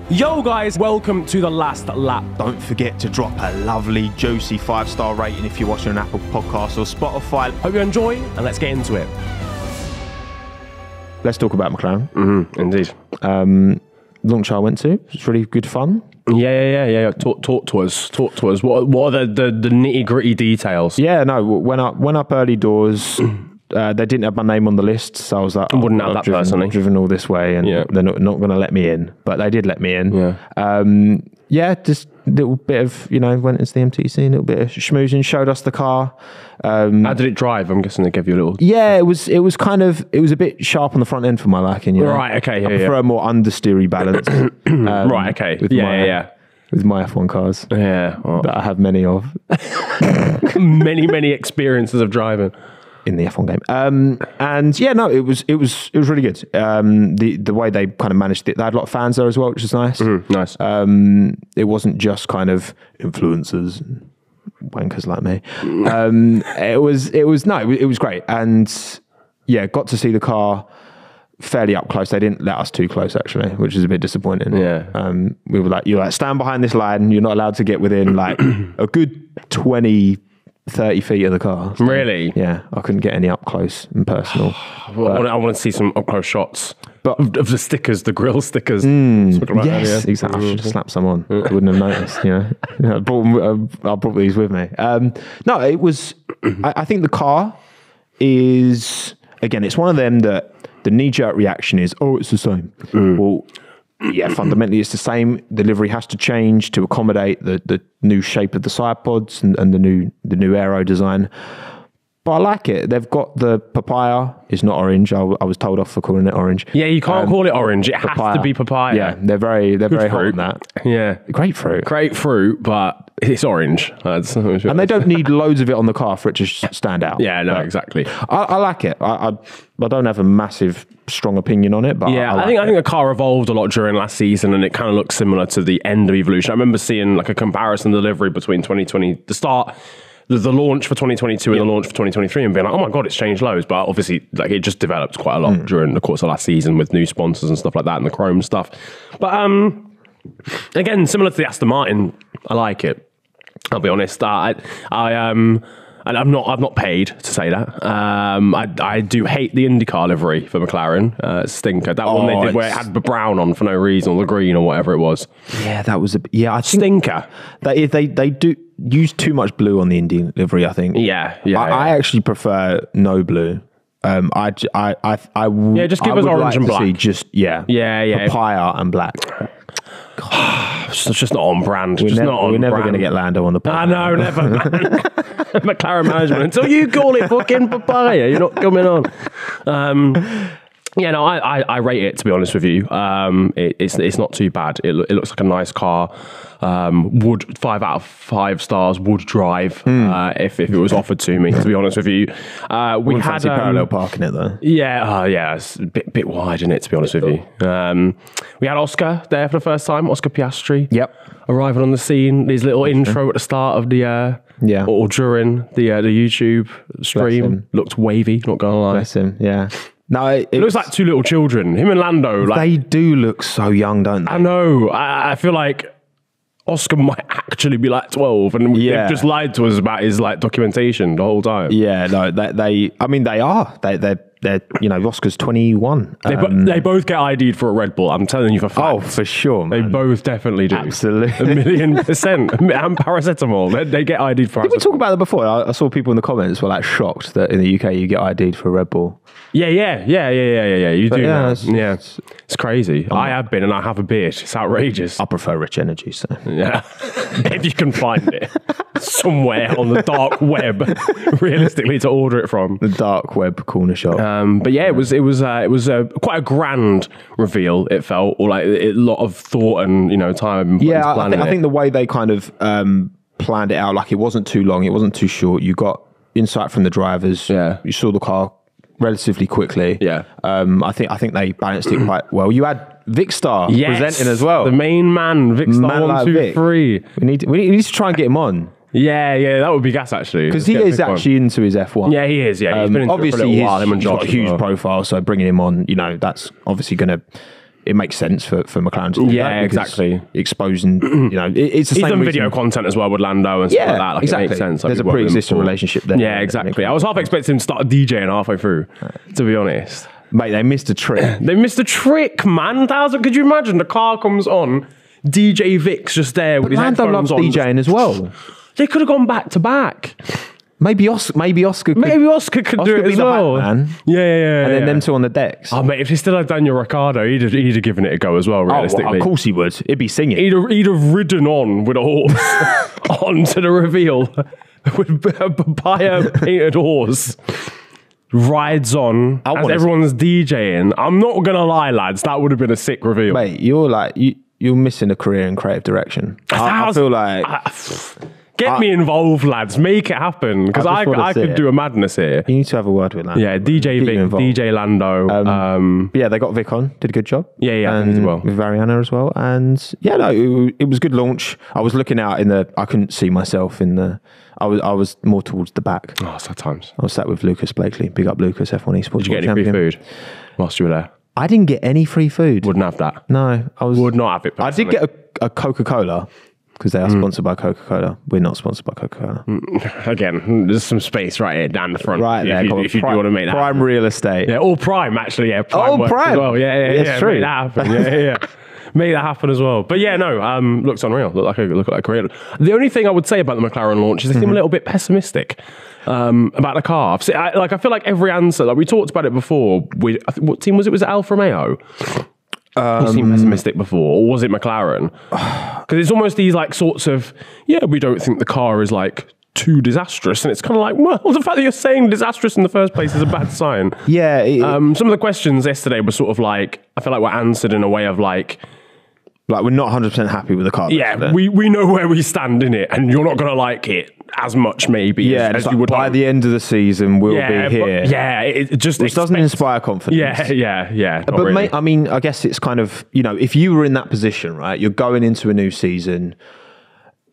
Yo guys, welcome to the last lap. Don't forget to drop a lovely, juicy 5-star rating if you're watching on Apple Podcasts or Spotify. Hope you enjoy, and let's get into it. Let's talk about McLaren. Indeed. Launch I went to. It's really good fun. Yeah. Talk to us. What are the nitty gritty details? Yeah, no, went up early doors. They didn't have my name on the list, so I was like, Wouldn't have that personally. Driven all this way, and they're not going to let me in, but they did let me in. Yeah, just a little bit of, went into the MTC, a little bit of schmoozing, showed us the car. How did it drive? I'm guessing they gave you a little. Yeah, it was a bit sharp on the front end for my liking. Right. Okay. I prefer a more understeery balance. Right. Okay. With my F1 cars. Yeah. Well. That I have many of. many experiences of driving. In the F1 game, and yeah, no, it was really good. The way they kind of managed it, they had a lot of fans there as well, which is nice. Nice. It wasn't just kind of influencers, wankers like me. It was great, and yeah, got to see the car fairly up close. They didn't let us too close actually, which is a bit disappointing. Yeah. We were like, you're like, stand behind this line. You're not allowed to get within like a good 30 feet of the car. So, really? Yeah, I couldn't get any up close and personal. I want to see some up close shots of the stickers, the grill stickers. Yes, exactly. I should have slapped some on. I wouldn't have noticed. I brought these with me. No, it was. I think the car is, again, it's one of them that the knee-jerk reaction is, oh, it's the same. Well, yeah, fundamentally it's the same. The livery has to change to accommodate the new shape of the side pods and the new aero design. But I like it. They've got the papaya. It's not orange. I was told off for calling it orange. Yeah, you can't call it orange. It has to be papaya. Yeah, they're very hot on that. Yeah, grapefruit, but it's orange. And they don't need loads of it on the car for it to stand out. Yeah, no, exactly. I like it. I don't have a massive strong opinion on it, but yeah, I think the car evolved a lot during last season, and it kind of looks similar to the end of Evolution. I remember seeing like a comparison delivery between 2020, the launch for 2022 and the launch for 2023, and being like, oh my god, it's changed loads. But obviously, like, it just developed quite a lot during the course of last season with new sponsors and stuff like that, and the chrome stuff. But again, similar to the Aston Martin, I like it. I'll be honest. And I've not paid to say that. I do hate the IndyCar livery for McLaren. Stinker. That one they did where it had the brown on for no reason, or the green, or whatever it was. Yeah, that was I think stinker. That they do use too much blue on the Indy livery, I think. Yeah. I actually prefer no blue. I just give us orange and black. Papaya and black. It's just not on brand. We're never going to get Lando on the podcast. I know, never. McLaren management. Until you call it fucking papaya, you're not coming on. Yeah, no, I rate it, to be honest with you. It's not too bad. It looks like a nice car. Would 5 out of 5 stars would drive if it was offered to me, to be honest with you. We had parallel parking it though. Yeah, it's a bit wide, isn't it, to be honest with you. We had Oscar there for the first time, Oscar Piastri. Yep. Arriving on the scene. His little intro at the start of the or during the YouTube stream looked wavy, not gonna lie. Bless him, yeah. No, it looks like two little children. Him and Lando. They do look so young, don't they? I know. I feel like Oscar might actually be like 12, and they've just lied to us about his like documentation the whole time. Yeah, no, they are. They're Oscar's 21. They both get ID'd for a Red Bull. I'm telling you for fact. Oh, for sure, man. They both definitely do. Absolutely. 1,000,000%. And paracetamol. They get ID'd for. Did we talk about that before? I saw people in the comments were like shocked that in the UK you get ID'd for a Red Bull. Yeah. You do. Yeah, it's crazy. I have been, and I have a beard. It's outrageous. I prefer Rich Energy, so yeah. If you can find it somewhere on the dark web, realistically, to order it from the dark web corner shop. But yeah, it was quite a grand reveal. It felt, or like a lot of thought and time. Yeah, I think the way they kind of planned it out, like it wasn't too long, it wasn't too short. You got insight from the drivers. Yeah, you saw the car relatively quickly. Yeah, I think they balanced it quite well. You had Vicstar presenting as well. The main man, Vicstar 1, 2, 3. We need to try and get him on. Yeah, that would be gas actually. Because he is actually into his F1. Yeah, he is. Yeah, he's been into obviously it for a little while. He's got a huge profile, so bringing him on, that's obviously going to it makes sense for McLaren to do that. Exactly. Exposing, it's the He's same done reason. video content as well with Lando and stuff like that. Like, exactly. It makes sense. There's a pre-existing relationship there. Yeah, exactly. I was half expecting him to start DJing halfway through, to be honest. Mate, they missed a trick. They missed a trick, man. Could you imagine? The car comes on, DJ Vic's just there with his Lando headphones loves on. DJing as well. They could have gone back to back. Maybe Oscar could do it as well. Man. Yeah. And then them two on the decks. Oh, mate, if he still had Daniel Ricciardo, he'd have given it a go as well, realistically. Oh, well, of course he would. He'd be singing. He'd have ridden on with a horse onto the reveal with a papaya painted horse. Rides on as everyone's DJing. I'm not going to lie, lads. That would have been a sick reveal. Mate, you're missing a career in creative direction. I feel like... Get me involved, lads. Make it happen. Because I could do a madness here. You need to have a word with Lando. Yeah, DJ Vic, DJ Lando. Yeah, they got Vic on. Did a good job. Yeah, and as well. With Variana as well. And yeah, no, it was a good launch. I was looking out I couldn't see myself in the... I was more towards the back. Oh, sad times. I was sat with Lucas Blakely. Big up Lucas, F1 Esports. Did you get any free food whilst you were there? I didn't get any free food. Wouldn't have that. No, would not have it. Personally. I did get a Coca-Cola. Because they are sponsored by Coca-Cola. We're not sponsored by Coca-Cola. Again, there's some space right here down the front. Right there. If you do want to make that Prime happen. real estate. Yeah, or Prime, actually. Yeah, Prime Prime. as well. Yeah. It's true. Make that happen. Yeah. Make that happen as well. But yeah, no, looks unreal. Look like a career. The only thing I would say about the McLaren launch is they seem a little bit pessimistic about the car. I feel like every answer, like we talked about it before. What team was it? Was it Alfa Romeo? You seemed pessimistic before, or was it McLaren? Because it's almost these like sorts of, we don't think the car is like too disastrous, and it's kind of like, well, the fact that you're saying disastrous in the first place is a bad sign. Yeah. Some of the questions yesterday were sort of like, I feel like were answered in a way of like we're not 100% happy with the car. Yeah, we know where we stand in it, and you're not going to like it as much maybe as you would by the end of the season we'll be here. It just doesn't inspire confidence. Yeah. But really. mate, I mean, I guess it's kind of, if you were in that position, right, you're going into a new season,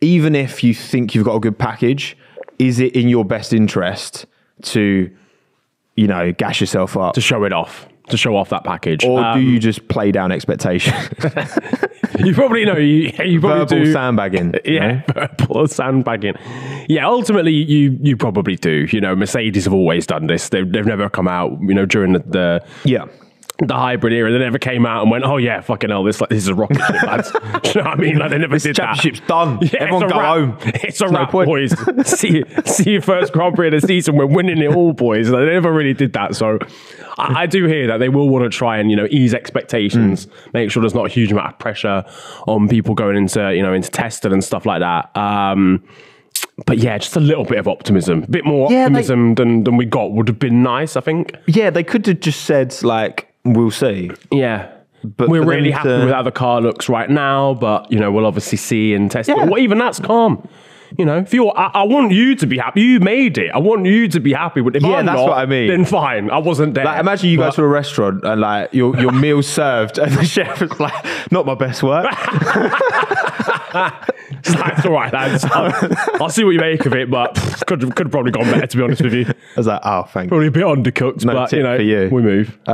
even if you think you've got a good package, is it in your best interest to, gash yourself up? To show it off. To show off that package. Or do you just play down expectation? You probably know. You probably verbal do. sandbagging. Yeah, verbal sandbagging. Yeah, ultimately you probably do. Mercedes have always done this. They've never come out, during the hybrid era. They never came out and went, oh yeah, fucking hell, this is a rocket ship, lads. Do you know what I mean? Like they never did that. Championship's done. Yeah, everyone go home. It's a wrap, boys. see your first Grand Prix of the season. We're winning it all, boys. Like, they never really did that. So I do hear that they will want to try and ease expectations, make sure there's not a huge amount of pressure on people going into testing and stuff like that. But yeah, just a little bit of optimism, a bit more optimism than we got would have been nice, I think. Yeah, they could have just said like, we'll see. Yeah. But we're really happy with how the car looks right now, but we'll obviously see and test it. Well, even that's calm. If I want you to be happy. You made it. I want you to be happy with it. If I'm that's not, what I mean. Then fine. I wasn't there. Like, imagine you go to a restaurant and like your meal's served and the chef is like, not my best work. It's all right, lads. I'll see what you make of it, but could have probably gone better, to be honest with you. I was like, oh, thanks. Probably a bit undercooked, no but tip for you. We move. I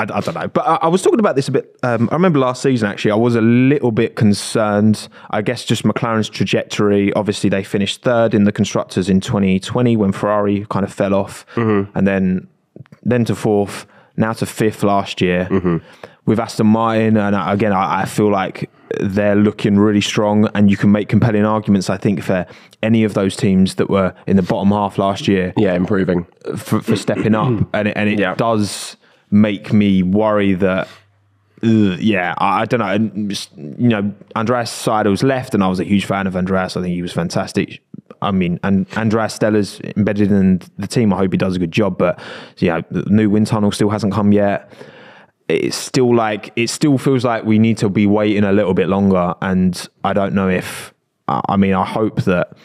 don't know. But I was talking about this a bit. I remember last season, actually, I was a little bit concerned. I guess just McLaren's trajectory. Obviously, they finished third in the Constructors in 2020 when Ferrari kind of fell off. And then to fourth, now to fifth last year. With Aston Martin, and again, I feel like they're looking really strong, and you can make compelling arguments, I think, for any of those teams that were in the bottom half last year. Yeah, improving. For stepping up. And it does make me worry that, I don't know. Andreas Seidel's left, and I was a huge fan of Andreas. I think he was fantastic. I mean, and Andreas Steller's embedded in the team. I hope he does a good job, but the new wind tunnel still hasn't come yet. It still feels like we need to be waiting a little bit longer. And I don't know if, I hope that,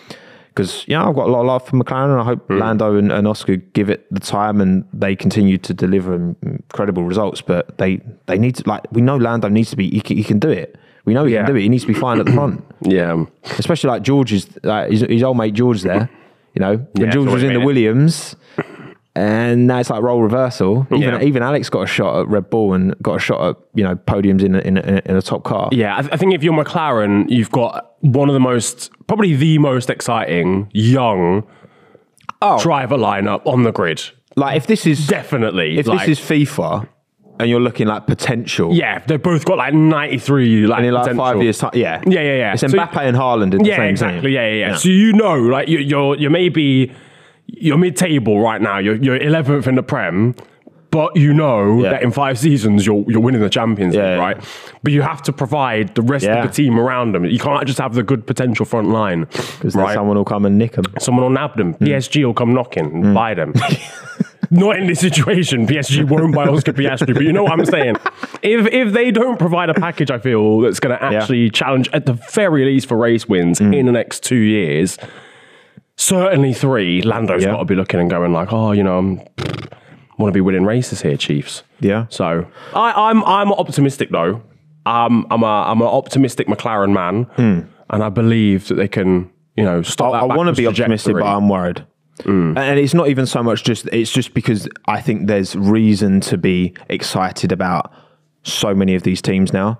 because, I've got a lot of love for McLaren, and I hope Lando and Oscar give it the time and they continue to deliver incredible results. But they need to, we know Lando needs to be, he can do it. We know he can do it. He needs to be fine at the front. Especially like George is, his old mate George there. When George was in the Williams, And now it's like role reversal. Even Alex got a shot at Red Bull and got a shot at, you know, podiums in a top car. Yeah, I think if you're McLaren, you've got probably the most exciting young driver lineup on the grid. Like if this is definitely this is FIFA and you're looking like potential. Yeah, they've both got like 93 like, and in like potential. 5 years time. Yeah. It's Mbappe and Haaland in the same exactly. team. Yeah. So you know, like you're maybe you're mid-table right now. You're 11th in the Prem, but you know that in 5 seasons you're winning the Champions League, right? But you have to provide the rest of the team around them. You can't just have the good potential front line, because someone will come and nick them. Someone will nab them. PSG will come knocking and buy them. Not in this situation. PSG won't buy Oscar Piastri, but you know what I'm saying. If they don't provide a package, I feel that's going to actually challenge at the very least for race wins in the next 2 years. Certainly 3. Lando's got to be looking and going like, oh, you know, want to be winning races here, Chiefs. Yeah. So I'm optimistic though. I'm an optimistic McLaren man, and I believe that they can, you know, stop that. I want to be optimistic, but I'm worried. And it's not even so much it's just because I think there's reason to be excited about so many of these teams now.